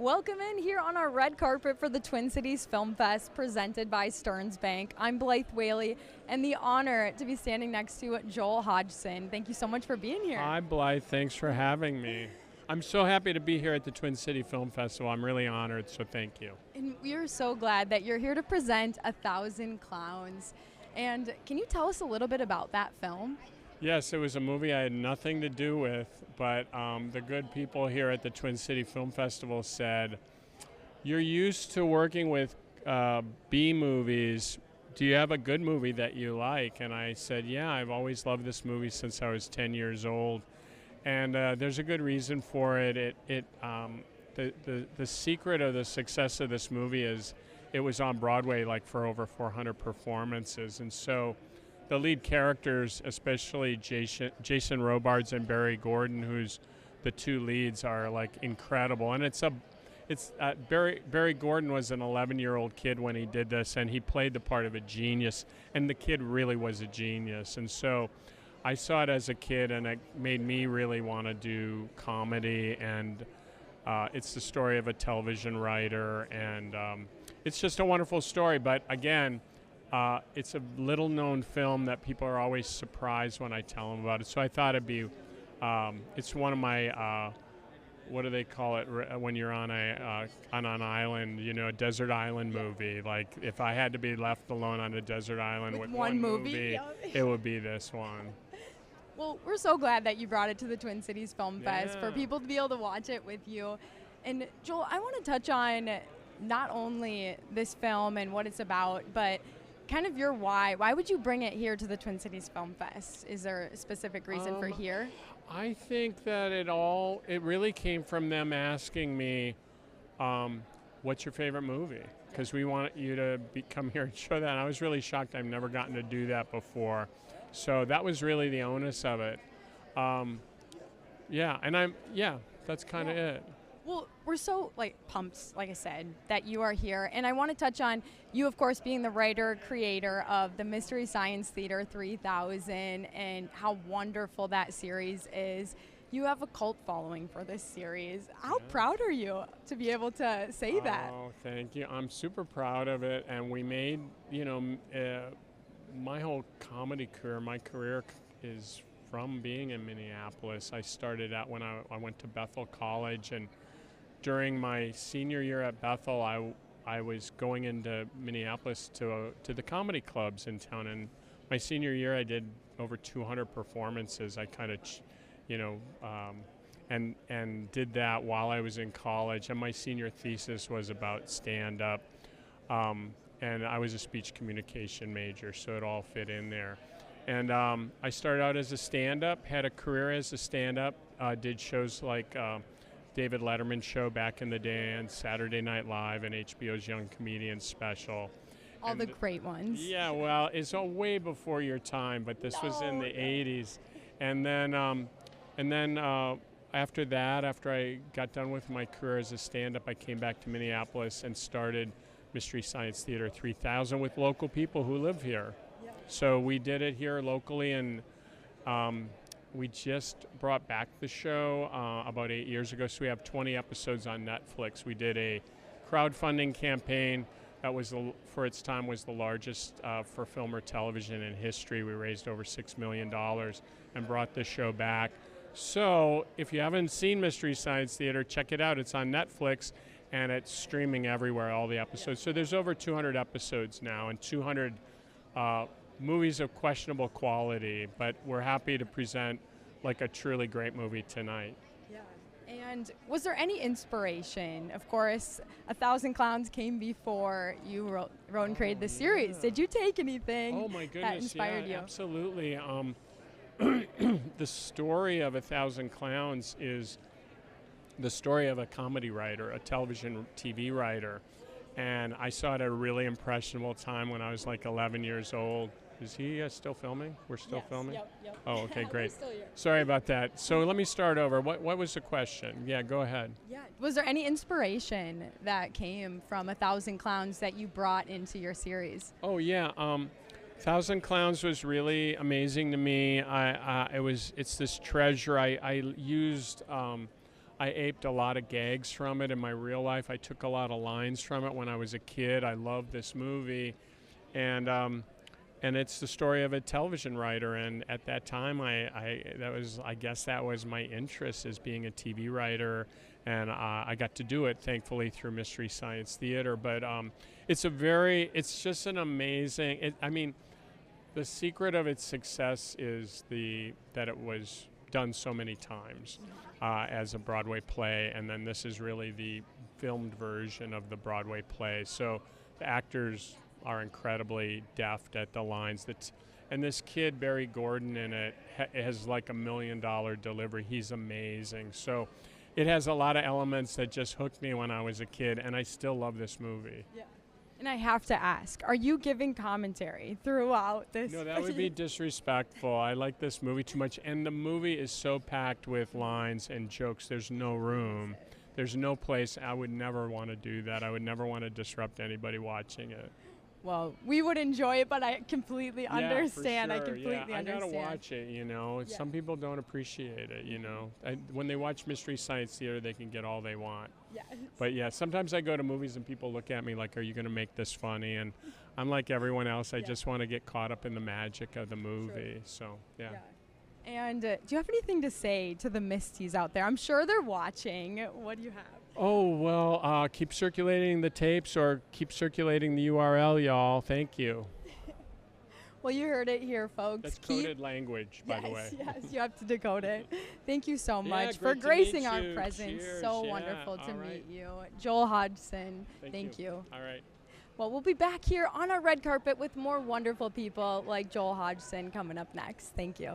Welcome in here on our red carpet for the Twin Cities Film Fest presented by Stearns Bank. I'm Blythe Whaley, and the honor to be standing next to Joel Hodgson. Thank you so much for being here. Hi, Blythe. Thanks for having me. I'm so happy to be here at the Twin City Film Festival. I'm really honored, so thank you. And we are so glad that you're here to present 1,000 Clowns. And can you tell us a little bit about that film? Yes, it was a movie I had nothing to do with, but the good people here at the Twin City Film Festival said, "You're used to working with B movies. Do you have a good movie that you like?" And I said, "Yeah, I've always loved this movie since I was 10 years old." And there's a good reason for it. The secret of the success of this movie is it was on Broadway like for over 400 performances, and so the lead characters, especially Jason Robards and Barry Gordon, who's the two leads, are like incredible. And Barry Gordon was an 11-year-old kid when he did this, and he played the part of a genius. And the kid really was a genius. And so I saw it as a kid, and it made me really want to do comedy. And it's the story of a television writer, and it's just a wonderful story. But again, it's a little-known film that people are always surprised when I tell them about it. So I thought it'd be, it's one of my, what do they call it when you're on an island, you know, a desert island movie. Like if I had to be left alone on a desert island with one movie, it would be this one. Well, we're so glad that you brought it to the Twin Cities Film Fest for people to be able to watch it with you. And Joel, I want to touch on not only this film and what it's about, but kind of your why. Why would you bring it here to the Twin Cities Film Fest? Is there a specific reason for here? I think that it really came from them asking me, what's your favorite movie? Because we want you to come here and show that. And I was really shocked. I've never gotten to do that before. So that was really the onus of it. That's kind of it. Well, we're so pumped, like I said, that you are here. And I want to touch on you, of course, being the writer, creator of the Mystery Science Theater 3000 and how wonderful that series is. You have a cult following for this series. How proud are you to be able to say that? Oh, thank you. I'm super proud of it. And we made, my whole comedy career, my career is from being in Minneapolis. I started out when I went to Bethel College, and during my senior year at Bethel, I was going into Minneapolis to the comedy clubs in town. And my senior year, I did over 200 performances. I kind of, and did that while I was in college. And my senior thesis was about stand-up. And I was a speech communication major, so it all fit in there. And I started out as a stand-up, had a career as a stand-up, did shows like David Letterman's show back in the day, and Saturday Night Live, and HBO's Young Comedians special. All the great ones. Yeah, well, it's all way before your time, but this was in the 80s. And then after that, after I got done with my career as a stand-up, I came back to Minneapolis and started Mystery Science Theater 3000 with local people who live here. Yeah. So we did it here locally, and we just brought back the show about 8 years ago, so we have 20 episodes on Netflix. We did a crowdfunding campaign that was, for its time, was the largest for film or television in history. We raised over $6 million and brought the show back. So if you haven't seen Mystery Science Theater, check it out. It's on Netflix, and it's streaming everywhere, all the episodes. So there's over 200 episodes now and 200 movies of questionable quality, but we're happy to present like a truly great movie tonight. Yeah. And was there any inspiration? Of course, 1,000 Clowns came before you wrote and created this series. Did you take anything that inspired you? Absolutely. The story of 1,000 Clowns is the story of a comedy writer, a television TV writer. And I saw it at a really impressionable time when I was like 11 years old. Is he still filming? We're still filming? Yep. Oh, okay, great. We're still here. Sorry about that. So let me start over. What was the question? Yeah, go ahead. Yeah. Was there any inspiration that came from 1,000 Clowns that you brought into your series? Oh, yeah. 1,000 Clowns was really amazing to me. It's this treasure. I used I aped a lot of gags from it in my real life. I took a lot of lines from it when I was a kid. I loved this movie, and it's the story of a television writer. And at that time, I guess that was my interest, as being a TV writer, and I got to do it, thankfully, through Mystery Science Theater. But it's just an amazing. I mean, the secret of its success is that it was done so many times as a Broadway play, and then this is really the filmed version of the Broadway play. So the actors are incredibly deft at the lines. And this kid, Barry Gordon, in it has like $1 million delivery. He's amazing. So it has a lot of elements that just hooked me when I was a kid, and I still love this movie. Yeah. And I have to ask, are you giving commentary throughout this? No, that would be disrespectful. I like this movie too much, and the movie is so packed with lines and jokes. There's no room. There's no place. I would never want to do that. I would never want to disrupt anybody watching it. Well, we would enjoy it, but I completely understand. For sure. I completely understand. I gotta watch it, you know. Yeah. Some people don't appreciate it, you know. When they watch Mystery Science Theater, they can get all they want. Yes. But yeah, sometimes I go to movies and people look at me like, "Are you gonna make this funny?" And I'm like everyone else. I just want to get caught up in the magic of the movie. True. So yeah. And do you have anything to say to the Misties out there? I'm sure they're watching. What do you have? Oh, well, keep circulating the tapes, or keep circulating the URL, y'all. Thank you. Well, you heard it here, folks. That's coded language, by the way. Yes, you have to decode it. Thank you so much for great to gracing meet our you. presence. Cheers. So Yeah, wonderful to all right. meet you. Joel Hodgson, thank you. All right. Well, we'll be back here on our red carpet with more wonderful people like Joel Hodgson coming up next. Thank you.